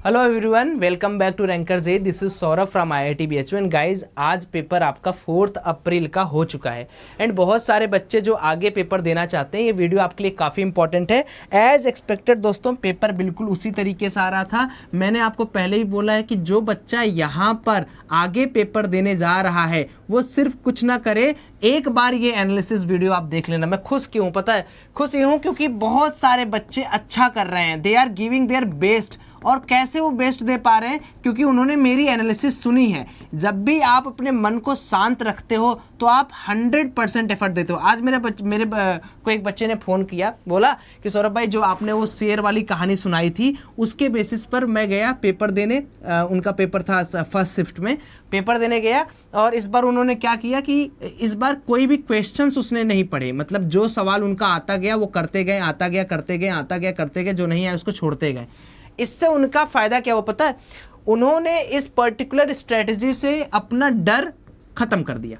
Hello everyone, welcome back to Ranker J. This is Saurabh from IIT BHU and guys, आज paper आपका 4 अप्रैल का हो चुका है एंड बहुत सारे बच्चे जो आगे पेपर देना चाहते हैं, ये वीडियो आपके लिए काफ़ी इंपॉर्टेंट है। एज एक्सपेक्टेड दोस्तों, पेपर बिल्कुल उसी तरीके से आ रहा था। मैंने आपको पहले ही बोला है कि जो बच्चा यहाँ पर आगे पेपर देने जा रहा है वो सिर्फ कुछ ना करे, एक बार ये एनालिसिस वीडियो आप देख लेना। मैं खुश क्यों पता है? खुश यूँ क्योंकि बहुत सारे बच्चे अच्छा कर रहे हैं, they are giving their best. और कैसे वो बेस्ट दे पा रहे हैं? क्योंकि उन्होंने मेरी एनालिसिस सुनी है। जब भी आप अपने मन को शांत रखते हो तो आप 100% एफर्ट देते हो। आज मेरे को एक बच्चे ने फ़ोन किया, बोला कि सौरभ भाई, जो आपने वो शेर वाली कहानी सुनाई थी उसके बेसिस पर मैं गया पेपर देने। उनका पेपर था फर्स्ट शिफ्ट में, पेपर देने गया और इस बार उन्होंने क्या किया कि इस बार कोई भी क्वेश्चंस उसने नहीं पढ़े। मतलब जो सवाल उनका आता गया वो करते गए, आता गया करते गए, आता गया करते गए, जो नहीं आया उसको छोड़ते गए। इससे उनका फ़ायदा क्या हुआ पता है? उन्होंने इस पर्टिकुलर स्ट्रेटजी से अपना डर खत्म कर दिया।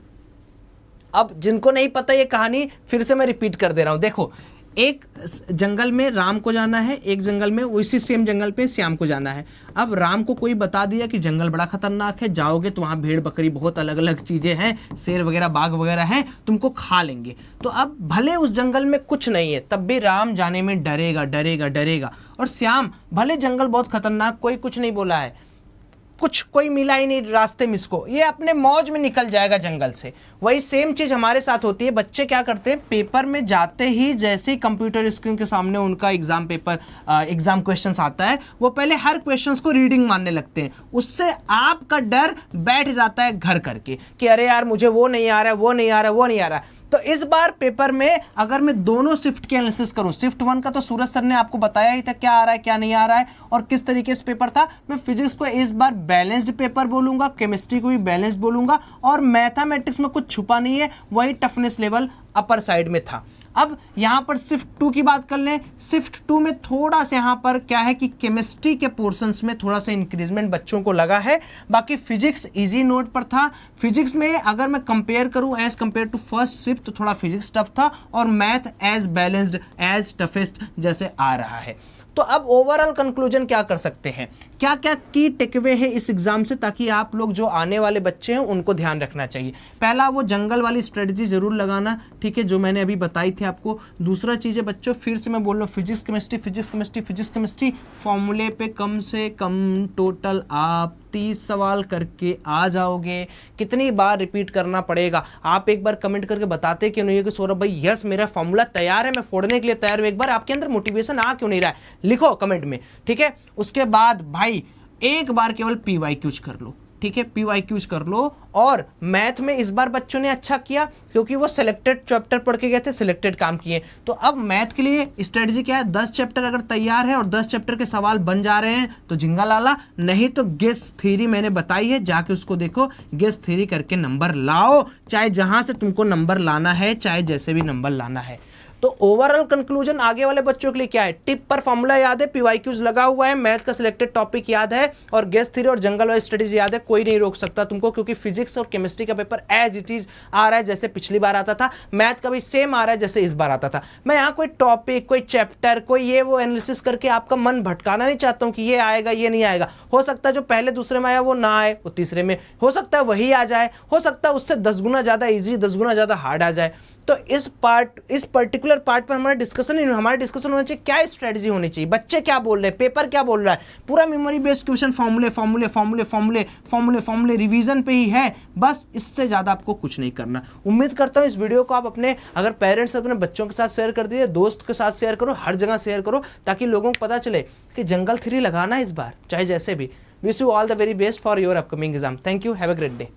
अब जिनको नहीं पता ये कहानी, फिर से मैं रिपीट कर दे रहा हूं। देखो, एक जंगल में राम को जाना है, एक जंगल में उसी सेम जंगल पे श्याम को जाना है। अब राम को कोई बता दिया कि जंगल बड़ा खतरनाक है, जाओगे तो वहाँ भेड़ बकरी बहुत अलग अलग चीज़ें हैं, शेर वगैरह बाघ वगैरह हैं, तुमको खा लेंगे। तो अब भले उस जंगल में कुछ नहीं है, तब भी राम जाने में डरेगा डरेगा डरेगा। और श्याम, भले जंगल बहुत खतरनाक, कोई कुछ नहीं बोला है, कुछ कोई मिला ही नहीं रास्ते में इसको, ये अपने मौज में निकल जाएगा जंगल से। वही सेम चीज़ हमारे साथ होती है। बच्चे क्या करते हैं, पेपर में जाते ही जैसे ही कंप्यूटर स्क्रीन के सामने उनका एग्जाम क्वेश्चंस आता है, वो पहले हर क्वेश्चंस को रीडिंग मानने लगते हैं। उससे आपका डर बैठ जाता है घर करके कि अरे यार, मुझे वो नहीं आ रहा है, वो नहीं आ रहा है, वो नहीं आ रहा है। तो इस बार पेपर में अगर मैं दोनों शिफ्ट की एनालिसिस करूं, शिफ्ट 1 का तो सूरज सर ने आपको बताया ही था क्या आ रहा है क्या नहीं आ रहा है और किस तरीके से पेपर था। मैं फिजिक्स को इस बार बैलेंस्ड पेपर बोलूंगा, केमिस्ट्री को भी बैलेंस्ड बोलूंगा, और मैथमेटिक्स में कुछ छुपा नहीं है, वही टफनेस लेवल अपर साइड में था। अब यहाँ पर शिफ्ट 2 की बात कर लें। शिफ्ट 2 में थोड़ा सा यहाँ पर क्या है कि केमिस्ट्री के पोर्शंस में थोड़ा सा इंक्रीजमेंट बच्चों को लगा है। बाकी फिजिक्स इजी नोट पर था। फिजिक्स में अगर मैं कंपेयर करूँ as compare to first shift, तो थोड़ा फिजिक्स टफ था और math as balanced as toughest जैसे आ रहा है। तो अब ओवरऑल कंक्लूजन क्या कर सकते हैं, क्या क्या की टेकअवे है इस एग्जाम से, ताकि आप लोग जो आने वाले बच्चे हैं उनको ध्यान रखना चाहिए। पहला, वो जंगल वाली स्ट्रेटजी जरूर लगाना, ठीक है, जो मैंने अभी बताई थी आपको। दूसरा चीज़ है बच्चों, फिर से मैं बोल रहा हूँ, physics chemistry physics chemistry physics chemistry, फॉर्मूले पे कम से कम टोटल आप 30 सवाल करके आ जाओगे। कितनी बार रिपीट करना पड़ेगा? आप एक बार कमेंट करके बताते क्यों नहीं है कि सौरभ भाई यस, मेरा फॉर्मूला तैयार है, मैं फोड़ने के लिए तैयार हूं। एक बार आपके अंदर मोटिवेशन आ क्यों नहीं रहा है? लिखो कमेंट में, ठीक है। उसके बाद भाई एक बार केवल PYQs कर लो, ठीक है, PYQs कर लो। और मैथ में इस बार बच्चों ने अच्छा किया क्योंकि वो सिलेक्टेड चैप्टर पढ़ के गए थे, सिलेक्टेड काम किए। तो अब मैथ के लिए स्ट्रेटजी क्या है? 10 चैप्टर अगर तैयार है और 10 चैप्टर के सवाल बन जा रहे हैं तो जिंगा लाला, नहीं तो गेस थ्योरी मैंने बताई है, जाके उसको देखो, गेस थ्योरी करके नंबर लाओ, चाहे जहां से तुमको नंबर लाना है, चाहे जैसे भी नंबर लाना है। तो ओवरऑल कंक्लूजन आगे वाले बच्चों के लिए क्या है? टिप पर फॉर्मूला याद है, PYQs लगा हुआ है, मैथ का सिलेक्टेड टॉपिक याद है और गेस थ्योरी और जंगल वाइज स्टडीज याद है। कोई नहीं रोक सकता तुमको, क्योंकि फिजिक्स और केमिस्ट्री का पेपर एज इट इज आ रहा है जैसे पिछली बार आता था। मैथ का भी सेम आ रहा है जैसे इस बार आता था। मैं यहाँ कोई टॉपिक, कोई चैप्टर, कोई ये वो एनालिसिस करके आपका मन भटकाना नहीं चाहता हूँ कि ये आएगा ये नहीं आएगा। हो सकता है जो पहले दूसरे में आया वो ना आए, वो तीसरे में हो सकता है वही आ जाए, हो सकता है उससे 10 गुना ज़्यादा ईजी, 10 गुना ज़्यादा हार्ड आ जाए। तो इस पर्टिकुलर पार्ट पर हमारा डिस्कशन होना चाहिए, क्या स्ट्रेटजी होनी चाहिए, बच्चे क्या बोल रहे हैं, पेपर क्या बोल रहा है। पूरा मेमोरी बेस्ड क्वेश्चन, फॉर्मूले फॉर्मूले फॉर्मूले फॉर्मूले फॉर्मूले फॉर्मूले रिवीजन पे ही है, बस इससे ज़्यादा आपको कुछ नहीं करना। उम्मीद करता हूँ इस वीडियो को आप अपने अगर पेरेंट्स अपने बच्चों के साथ शेयर कर दीजिए, दोस्त के साथ शेयर करो, हर जगह शेयर करो, ताकि लोगों को पता चले कि जंगल थ्योरी लगाना इस बार चाहे जैसे भी। Wish you all the very best for your upcoming exam. Thank you, have a great day.